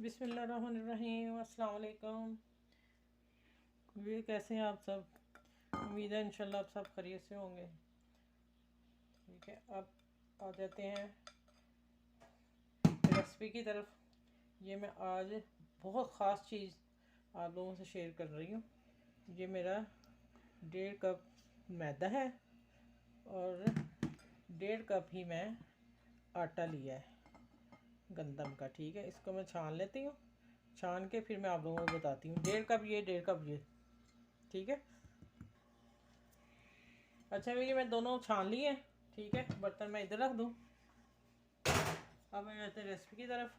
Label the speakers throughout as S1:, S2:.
S1: बिस्मिल्लाहिर्रहमानिर्रहीम। अस्सलाम वालेकुम। ये कैसे हैं आप सब? उम्मीद है इंशाल्लाह आप सब खैरियत से होंगे। ठीक है, अब आ जाते हैं रेसिपी की तरफ। ये मैं आज बहुत ख़ास चीज़ आप लोगों से शेयर कर रही हूँ। ये मेरा 1.5 कप मैदा है और 1.5 कप ही मैं आटा लिया है गंदम का। ठीक है, इसको मैं छान लेती हूँ। छान के फिर मैं आप लोगों को बताती हूँ। 1.5 कप ये, 1.5 कप ये। ठीक है, अच्छा भैया मैं दोनों छान लिए हैं। ठीक है, बर्तन मैं इधर रख दूँ। अब मैं आते हैं रेसिपी की तरफ।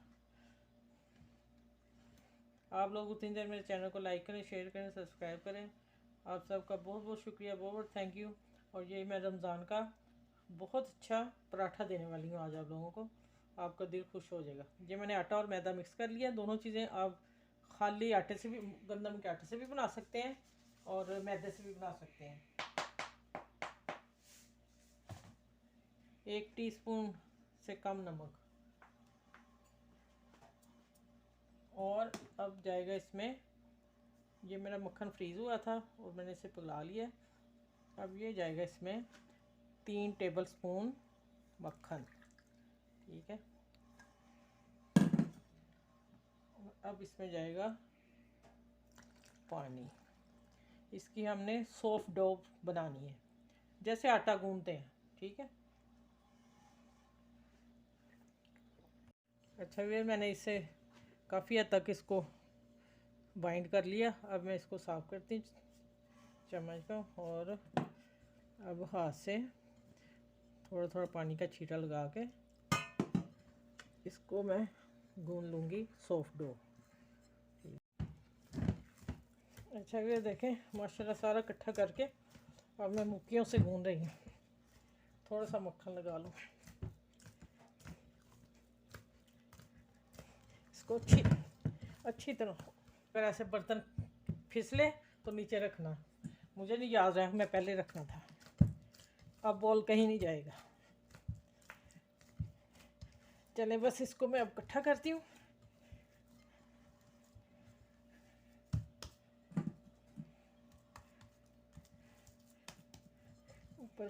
S1: आप लोग उतनी देर मेरे चैनल को लाइक करें, शेयर करें, सब्सक्राइब करें। आप सबका बहुत बहुत शुक्रिया, बहुत बहुत थैंक यू। और ये मैं रमज़ान का बहुत अच्छा पराठा देने वाली हूँ आज आप लोगों को। आपका दिल खुश हो जाएगा। ये मैंने आटा और मैदा मिक्स कर लिया, दोनों चीज़ें। आप खाली आटे से भी, गंदम के आटे से भी बना सकते हैं और मैदे से भी बना सकते हैं। 1 टीस्पून से कम नमक। और अब जाएगा इसमें, ये मेरा मक्खन फ्रीज़ हुआ था और मैंने इसे पिघला लिया। अब ये जाएगा इसमें 3 टेबलस्पून मक्खन। ठीक है, अब इसमें जाएगा पानी। इसकी हमने सॉफ्ट डो बनानी है, जैसे आटा गूंदते हैं। ठीक है, अच्छा फिर मैंने इसे काफ़ी हद तक इसको बाइंड कर लिया। अब मैं इसको साफ़ करती हूँ चम्मच का, और अब हाथ से थोड़ा थोड़ा पानी का छींटा लगा के इसको मैं गूंद लूँगी सॉफ्ट डो। अच्छा ये देखें, माशाल्लाह सारा इकट्ठा करके अब मैं मुक्कियों से गूंद रही हूँ। थोड़ा सा मक्खन लगा लूँ, इसको अच्छी तरह। अगर ऐसे बर्तन फिसले तो नीचे रखना। मुझे नहीं याद रहा, मैं पहले रखना था। अब बॉल कहीं नहीं जाएगा। चले बस इसको मैं अब इकट्ठा करती हूँ। ऊपर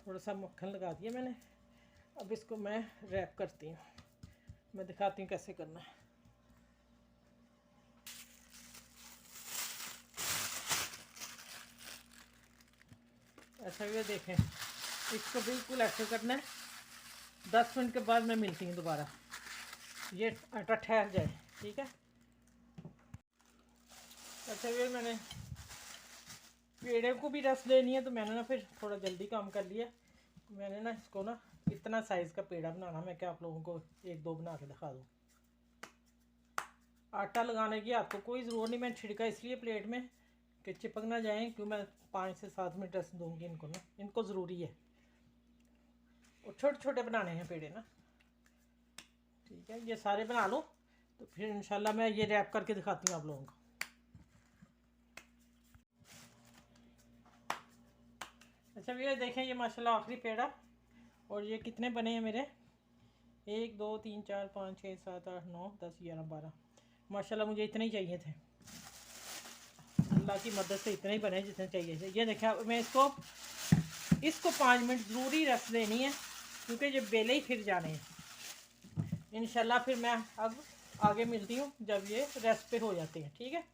S1: थोड़ा सा मक्खन लगा दिया मैंने। अब इसको मैं रैप करती हूँ। मैं दिखाती हूँ कैसे करना है। ऐसा ये देखें, इसको बिल्कुल ऐसे करना है। 10 मिनट के बाद मैं मिलती हूँ दोबारा, ये आटा ठहर जाए। ठीक है, अच्छा ये मैंने पेड़े को भी रस लेनी है, तो मैंने ना फिर थोड़ा जल्दी काम कर लिया। मैंने ना इसको ना इतना साइज़ का पेड़ा बनाना। मैं क्या आप लोगों को 1-2 बना के दिखा दूँ। आटा लगाने की आपको कोई ज़रूरत नहीं। मैं छिड़का इसलिए प्लेट में कि चिपक ना जाए, क्यों मैं 5 से 7 मिनट रस दूँगी इनको ना, इनको ज़रूरी है। और छोटे छोटे बनाने हैं पेड़े ना। ठीक है, ये सारे बना लो तो फिर इंशाल्लाह मैं ये रैप करके दिखाती हूँ आप लोगों को। अच्छा भैया देखें, ये माशाल्लाह आखिरी पेड़ा। और ये कितने बने हैं मेरे? 1 2 3 4 5 6 7 8 9 10 11 12। माशाल्लाह मुझे इतने ही चाहिए थे। अल्लाह की मदद से इतने ही बने जितने चाहिए थे। ये देखा, मैं इसको 5 मिनट ज़रूरी रख देनी है, क्योंकि ये बेले ही फिर जाने हैं। इंशाल्लाह फिर मैं अब आगे मिलती हूँ जब ये रेस्ट पे हो जाते हैं। ठीक है,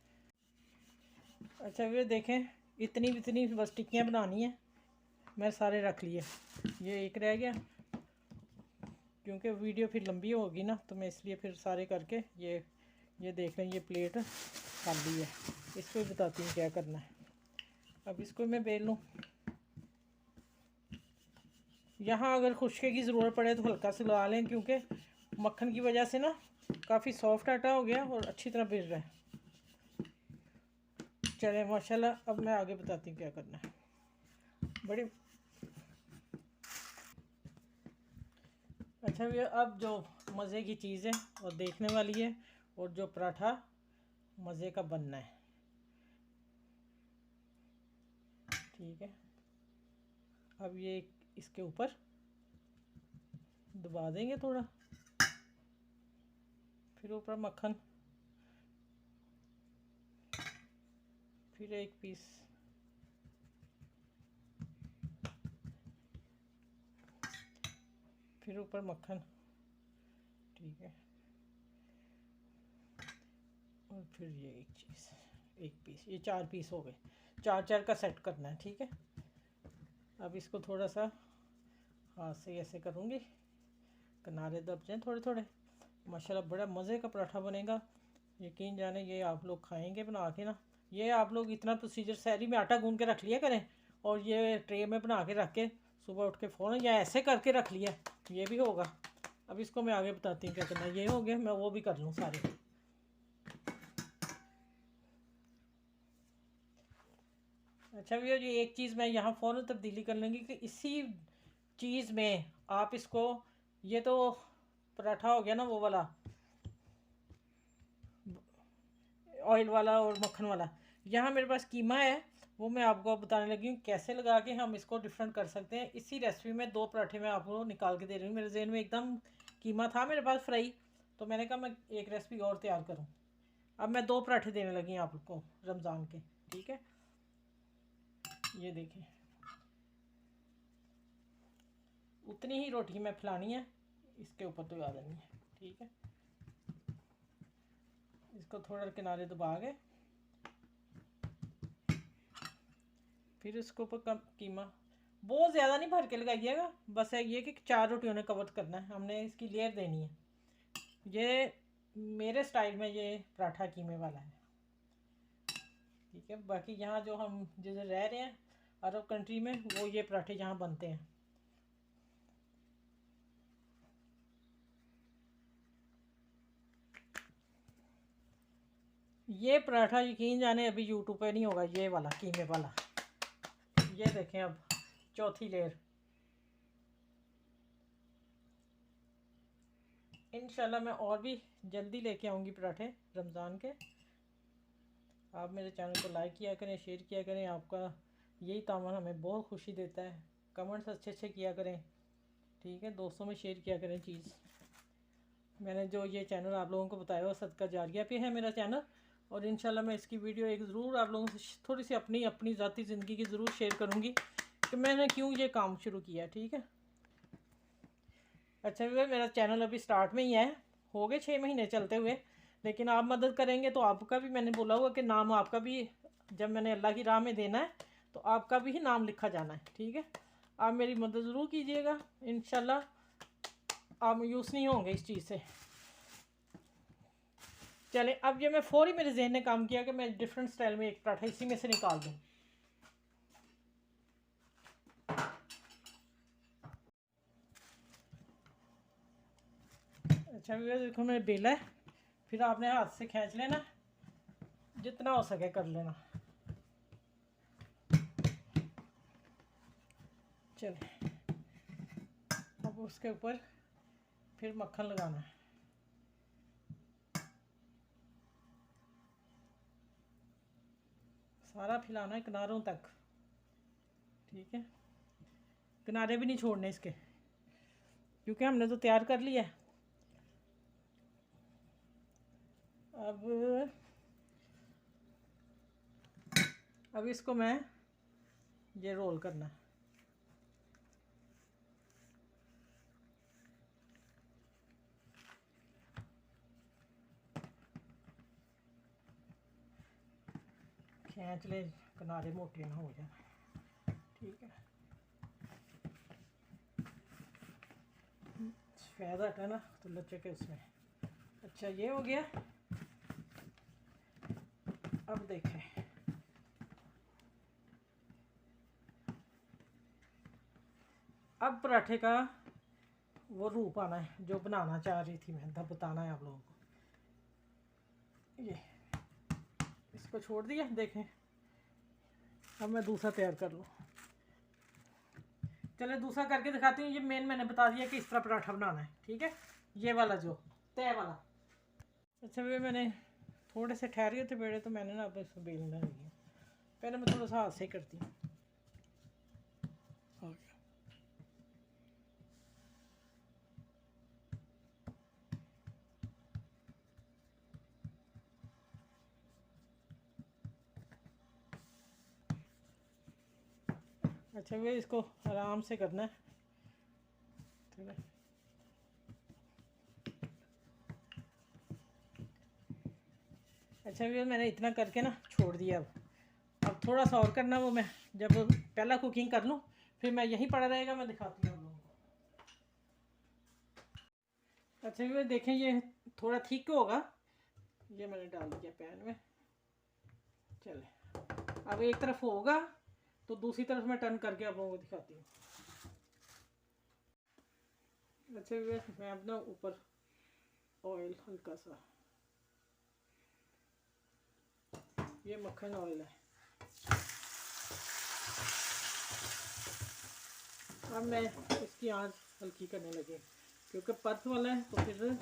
S1: अच्छा ये देखें, इतनी बस टिक्कियाँ बनानी है। मैं सारे रख लिए, ये एक रह गया। क्योंकि वीडियो फिर लंबी होगी ना, तो मैं इसलिए फिर सारे करके ये देख लें, ये प्लेट खाली है। इसको बताती हूँ क्या करना है। अब इसको मैं बेल लूँ। यहाँ अगर खुशके की ज़रूरत पड़े तो हल्का से लगा लें, क्योंकि मक्खन की वजह से ना काफ़ी सॉफ्ट आटा हो गया और अच्छी तरह बेल रहा है। चले माशाल्लाह, अब मैं आगे बताती हूँ क्या करना है। बड़ी अच्छा भैया, अब जो मज़े की चीज़ है और देखने वाली है, और जो पराठा मज़े का बनना है। ठीक है, अब ये इसके ऊपर दबा देंगे थोड़ा, फिर फिर ऊपर मक्खन, फिर एक पीस, फिर ऊपर मक्खन, ठीक है, और फिर ये एक चीज़, एक पीस, ये 4 पीस हो गए। 4 का सेट करना है, ठीक है। अब इसको थोड़ा सा हाथ से ऐसे करूँगी, किनारे दब जाएँ थोड़े थोड़े। माशाल्लाह बड़ा मज़े का पराठा बनेगा, यकीन जाने। ये आप लोग खाएंगे बना के ना, ये आप लोग इतना प्रोसीजर, सहरी में आटा गूंद के रख लिया करें और ये ट्रे में बना के रख के सुबह उठ के फ़ौरन, या ऐसे करके रख लिया, ये भी होगा। अब इसको मैं आगे बताती हूँ क्या करना है। ये हो गया, मैं वो भी कर लूँ सारे। अच्छा भैया जी, एक चीज़ मैं यहाँ फ़ौरन तब्दीली कर लूँगी कि इसी चीज़ में आप इसको, ये तो पराठा हो गया ना वो वाला ऑयल वाला और मक्खन वाला, यहाँ मेरे पास कीमा है, वो मैं आपको बताने लगी हूँ कैसे लगा के हम इसको डिफरेंट कर सकते हैं। इसी रेसिपी में 2 पराठे मैं आपको निकाल के दे रही हूँ। मेरे जहन में एकदम कीमा था मेरे पास फ्राई, तो मैंने कहा मैं एक रेसिपी और तैयार करूँ। अब मैं 2 पराठे देने लगी हूँ आपको रमज़ान के, ठीक है। ये देखें, उतनी ही रोटी मैं फैलानी है, इसके ऊपर तो आ देनी है, ठीक है। इसको थोड़ा किनारे दबा के, फिर इसके ऊपर कम कीमा, बहुत ज़्यादा नहीं भर के लगाइएगा, बस है ये कि 4 रोटियों ने कवर करना है, हमने इसकी लेयर देनी है। ये मेरे स्टाइल में ये पराठा कीमे वाला है, ठीक है। बाकी यहाँ जो हम जिधर रह रहे हैं अरब कंट्री में, वो ये पराठे यहाँ बनते हैं। ये पराठा यकीन जाने अभी यूट्यूब पे नहीं होगा, ये वाला कीमे वाला। ये देखें, अब चौथी लेयर। इंशाल्लाह मैं और भी जल्दी लेके आऊँगी पराठे रमज़ान के। आप मेरे चैनल को लाइक किया करें, शेयर किया करें, आपका यही तामन हमें बहुत खुशी देता है। कमेंट्स अच्छे अच्छे किया करें, ठीक है। दोस्तों में शेयर किया करें चीज़। मैंने जो ये चैनल आप लोगों को बताया वो सदका जारिया पे है मेरा चैनल, और इंशाल्लाह मैं इसकी वीडियो एक ज़रूर आप लोगों से थोड़ी सी अपनी ज़ाती ज़िंदगी की ज़रूर शेयर करूँगी कि मैंने क्यों ये काम शुरू किया, ठीक है। अच्छा भैया, मेरा चैनल अभी स्टार्ट में ही है, हो गए 6 महीने चलते हुए, लेकिन आप मदद करेंगे तो आपका भी, मैंने बोला हुआ कि नाम आपका भी, जब मैंने अल्लाह की राह में देना है तो आपका भी ही नाम लिखा जाना है, ठीक है। आप मेरी मदद ज़रूर कीजिएगा, इंशाल्लाह आप मायूस नहीं होंगे इस चीज़ से। चले, अब ये मैं फौरी मेरे जहन ने काम किया कि मैं डिफरेंट स्टाइल में एक पराठा इसी में से निकाल दूँ। अच्छा भैया देखो, मैंने बेला है, फिर आपने हाथ से खींच लेना, जितना हो सके कर लेना। चले, अब उसके ऊपर फिर मक्खन लगाना है, सारा फैलाना है किनारों तक, ठीक है। किनारे भी नहीं छोड़ने इसके, क्योंकि हमने तो तैयार कर लिया है। अब इसको मैं ये रोल करना है, खींच ले, किनारे मोटे ना हो जाए, ठीक है। फ़ायदा है ना तो लचक है उसमें। अच्छा, ये हो गया। अब देखें, अब पराठे का वो रूप आना है जो बनाना चाह रही थी मैं, तब बताना है आप लोगों को। ये इसको छोड़ दिया, देखें। अब मैं दूसरा तैयार कर लूँ। चले दूसरा करके दिखाती हूँ। ये मेन मैंने बता दिया कि इस तरह पराठा बनाना है, ठीक है। ये वाला जो तय वाला। अच्छा भैया, मैंने थोड़े से ठहरे थे बेड़े, तो मैंने ना अब इसको बेलना लगी। पहले मैं थोड़ा सा हाथ से करती हूँ। अच्छा भैया इसको आराम से करना है, ठीक है। अच्छा भैया मैंने इतना करके ना छोड़ दिया। अब थोड़ा सा और करना, वो मैं जब पहला कुकिंग कर लूँ फिर मैं यहीं पड़ा रहेगा, मैं दिखाती हूँ आप लोगों को। अच्छा भैया देखें ये थोड़ा ठीक होगा, ये मैंने डाल दिया पैन में। चले अब एक तरफ होगा तो दूसरी तरफ मैं टर्न करके आप लोगों को दिखाती हूँ। अच्छा भैया मैं अपना ऊपर ऑयल हल्का सा, ये मक्खन ऑयल है। अब मैं इसकी आंच हल्की करने लगी क्योंकि पर्थ वाला है तो फिर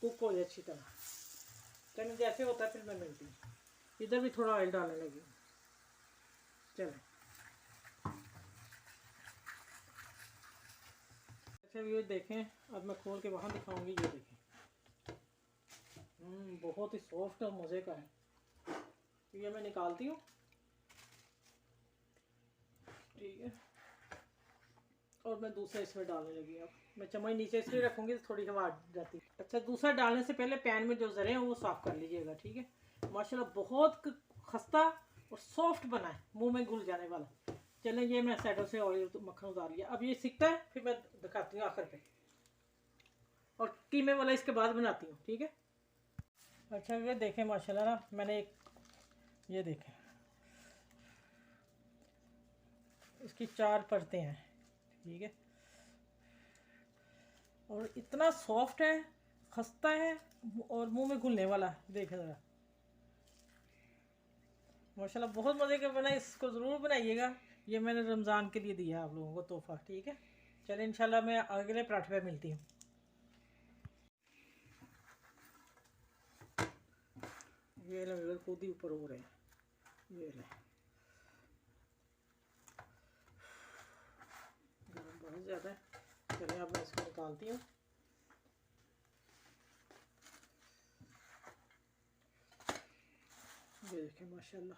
S1: कुक हो जाए अच्छी तरह। चलो जैसे होता है फिर मैं मिलती हूँ। इधर भी थोड़ा ऑयल डालने लगी। चलो अच्छा ये देखें, अब मैं खोल के वहाँ दिखाऊंगी। ये देखें बहुत ही सॉफ्ट और मज़े का है। तो ये मैं निकालती हूँ, ठीक है। और मैं दूसरा इसमें डालने लगी। अब मैं चम्मच नीचे इसलिए रखूँगी तो थोड़ी हवा आ जाती है। अच्छा दूसरा डालने से पहले पैन में जो ज़रे हैं वो साफ़ कर लीजिएगा, ठीक है। माशाल्लाह बहुत खस्ता और सॉफ्ट बना है, मुंह में घुल जाने वाला। चलें ये मैं साइडों से ऑयल तो मक्खन उतार लिया। अब ये सीखता है फिर मैं दिखाती हूँ आखिर पे, और कीमे वाला इसके बाद बनाती हूँ, ठीक है। अच्छा ये देखें माशाल्लाह ना, मैंने एक ये देखें इसकी 4 परतें हैं, ठीक है। और इतना सॉफ्ट है, खस्ता है और मुंह में घुलने वाला है। देखें ज़रा माशाल्लाह बहुत मज़े का बना। इसको ज़रूर बनाइएगा, ये मैंने रमज़ान के लिए दिया आप लोगों को तोहफ़ा, ठीक है। चलिए इंशाल्लाह मैं अगले पराठे पे मिलती हूँ। ये ले खुद ही ऊपर हो रहे हैं, ये ले गरम बहुत ज़्यादा है। चलिए अब मैं इसको निकालती हूँ। ये देखें माशाल्लाह,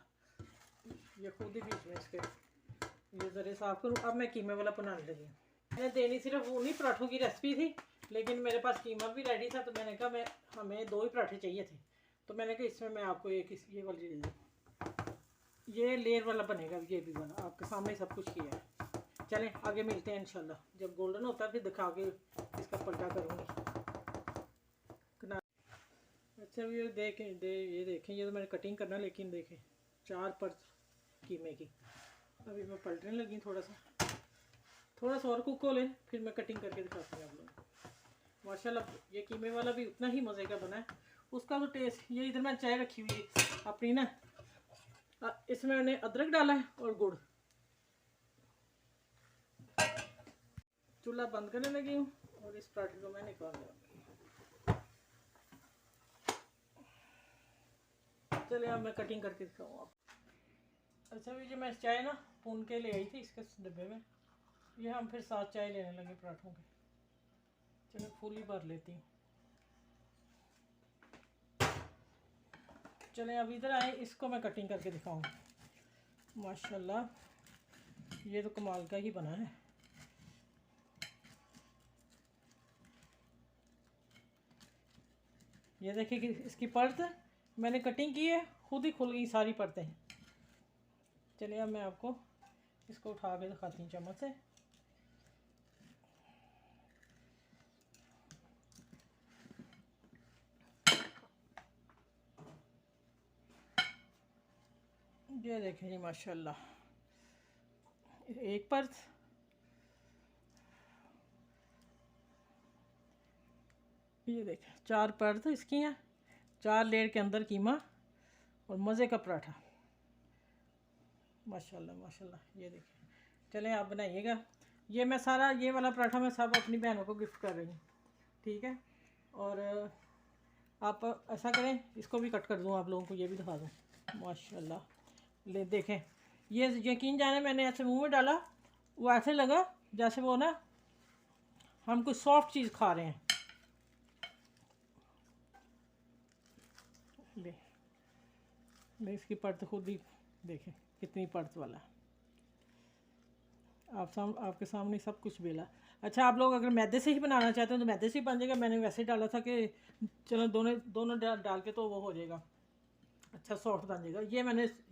S1: ये खुद ही बीच में इसके ये ज़रे साफ़ करूँ। अब मैं कीमे वाला बनाने लगी हूँ। मैंने देनी सिर्फ उन्हीं पराठों की रेसिपी थी, लेकिन मेरे पास कीमा भी रेडी था तो मैंने कहा हमें 2 ही पराठे चाहिए थे, तो मैंने कहा इसमें मैं आपको एक ये वाली दे दूँ। ये लेयर वाला बनेगा, ये भी बना आपके सामने सब कुछ किया है। चलें आगे मिलते हैं इंशाल्लाह। जब गोल्डन होता है फिर दिखा के इसका पलटा करूँगी। अच्छा ये देखें ये देखें, ये तो मैंने कटिंग करना, लेकिन देखें 4 परत कीमे की। अभी मैं पलटने लगी थोड़ा सा और कुक हो ले फिर मैं कटिंग करके दिखाती हूँ आप लोग। माशाल्लाह ये कीमे वाला भी उतना ही मज़े का बना है। उसका तो टेस्ट, ये इधर मैं चाय रखी हुई है अपनी ना, इसमें मैंने अदरक डाला है और गुड़। चूल्हा बंद करने लगी हूँ और इस पराठे को मैं निकाल लूँगी। चलिए अब मैं कटिंग करके दिखाऊँ आप। अच्छा ये मैं चाय ना भून के ले आई थी इसके डिब्बे में, ये हम फिर 7 चाय लेने लगे पराठों के। चलो फुल ही भर लेती हूँ। चलें अब इधर आए, इसको मैं कटिंग करके दिखाऊँ। माशाल्लाह ये तो कमाल का ही बना है। ये देखिए कि इसकी परत मैंने कटिंग की है, खुद ही खुल गई सारी परतें। चलिए अब मैं आपको इसको उठा के दिखाती हूँ चम्मच से। ये देखें जी माशाल्लाह एक परत, ये देखें 4 परत इसकी हैं, 4 लेयर के अंदर कीमा और मज़े का पराठा। माशाल्लाह माशाल्लाह ये देखें। चलें आप बनाइएगा। ये मैं सारा ये वाला पराठा मैं सब अपनी बहनों को गिफ्ट कर रही हूँ, ठीक है। और आप ऐसा करें इसको भी कट कर दूँ आप लोगों को, ये भी दिखा दूँ। माशाल्लाह ले देखें, ये यकीन जाने मैंने ऐसे मुंह में डाला वो ऐसे लगा जैसे वो ना हम कुछ सॉफ्ट चीज़ खा रहे हैं। ले इसकी परत खुद ही देखें कितनी परत वाला है। आपके सामने सब कुछ बेला। अच्छा, आप लोग अगर मैदे से ही बनाना चाहते हैं तो मैदे से ही बन जाएगा। मैंने वैसे डाला था कि चलो दोनों दोनों डाल के तो वो हो जाएगा, अच्छा सॉफ्ट बन जाएगा।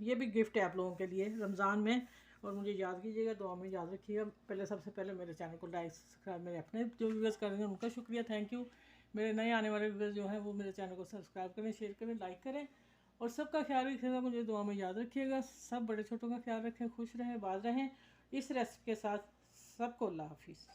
S1: ये भी गिफ्ट है आप लोगों के लिए रमज़ान में। और मुझे याद कीजिएगा, दुआ में याद रखिएगा। सबसे पहले मेरे चैनल को लाइक सब्सक्राइब, मेरे अपने जो व्यूअर्स करेंगे उनका शुक्रिया, थैंक यू। मेरे नए आने वाले व्यूअर्स जो हैं वो मेरे चैनल को सब्सक्राइब करें, शेयर करें, लाइक करें। और सबका ख्याल रखिएगा, मुझे दुआ में याद रखिएगा। सब बड़े छोटों का ख्याल रखें, खुश रहें, बाज रहें। इस रेसिपी के साथ सबको अल्लाह हाफिज़।